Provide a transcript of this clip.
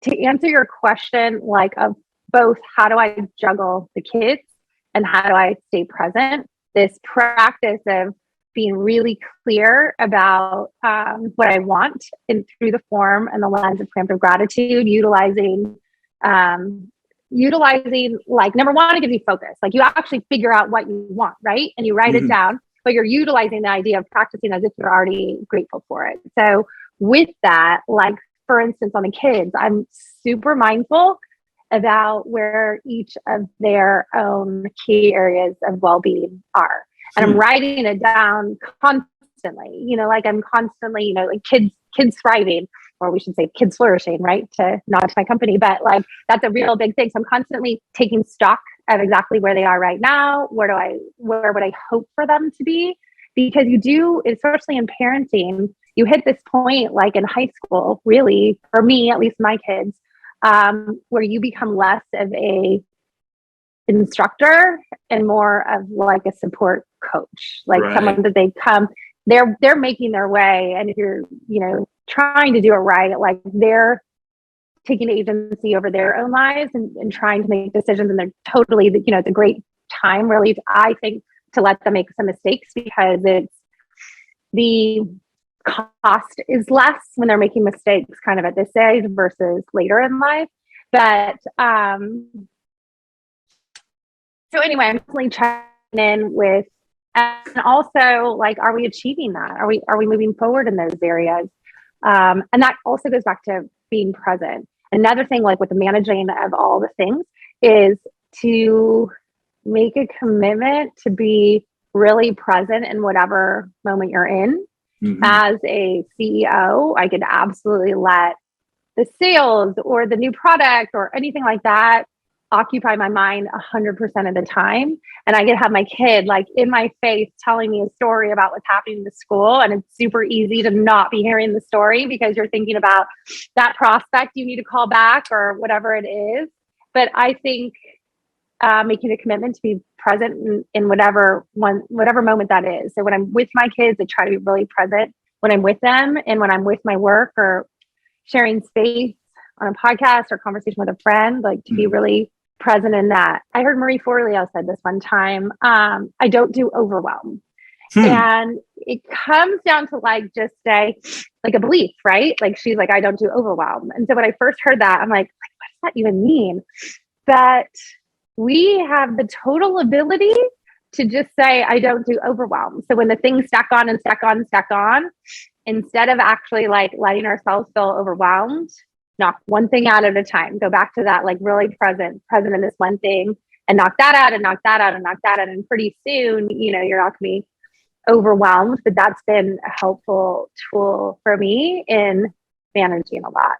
to answer your question, like of both how do I juggle the kids and how do I stay present, this practice of being really clear about what I want and through the form and the lens of preemptive gratitude, utilizing like number one, it gives you focus. Like you actually figure out what you want, right? And you write it down, but you're utilizing the idea of practicing as if you're already grateful for it. So with that, like for instance, on the kids, I'm super mindful about where each of their own key areas of well-being are. And I'm writing it down constantly, like I'm constantly, like kids thriving, or we should say kids flourishing, right? To nod to my company, but like, that's a real big thing. So I'm constantly taking stock of exactly where they are right now. Where would I hope for them to be? Because you do, especially in parenting, you hit this point, like in high school, really, for me, at least my kids, where you become less of a instructor and more of like a support coach, like someone that they're making their way. And if you're, trying to do it right, like they're taking agency over their own lives and trying to make decisions. And they're totally, it's a great time really, I think, to let them make some mistakes, because it's the cost is less when they're making mistakes kind of at this age versus later in life. But, so anyway, I'm definitely checking in with, and also like, are we achieving that? Are we moving forward in those areas? And that also goes back to being present. Another thing, like with the managing of all the things, is to make a commitment to be really present in whatever moment you're in. As a CEO, I could absolutely let the sales or the new product or anything like that occupy my mind 100% of the time. And I could have my kid like in my face telling me a story about what's happening in the school. And it's super easy to not be hearing the story because you're thinking about that prospect you need to call back or whatever it is. But I think making a commitment to be present in whatever moment that is. So when I'm with my kids, I try to be really present when I'm with them, and when I'm with my work or sharing space on a podcast or conversation with a friend, like to be really present in that. I heard Marie Forleo said this one time, I don't do overwhelm. And it comes down to like just like a belief, right? Like she's like, I don't do overwhelm. And so when I first heard that, I'm like, what does that even mean? But we have the total ability to just say, I don't do overwhelm. So when the things stack on and stack on and stack on, instead of actually like letting ourselves feel overwhelmed, knock one thing out at a time. Go back to that, like really present in this one thing, and knock that out and knock that out and knock that out. And pretty soon, you're not going to be overwhelmed. But that's been a helpful tool for me in managing a lot.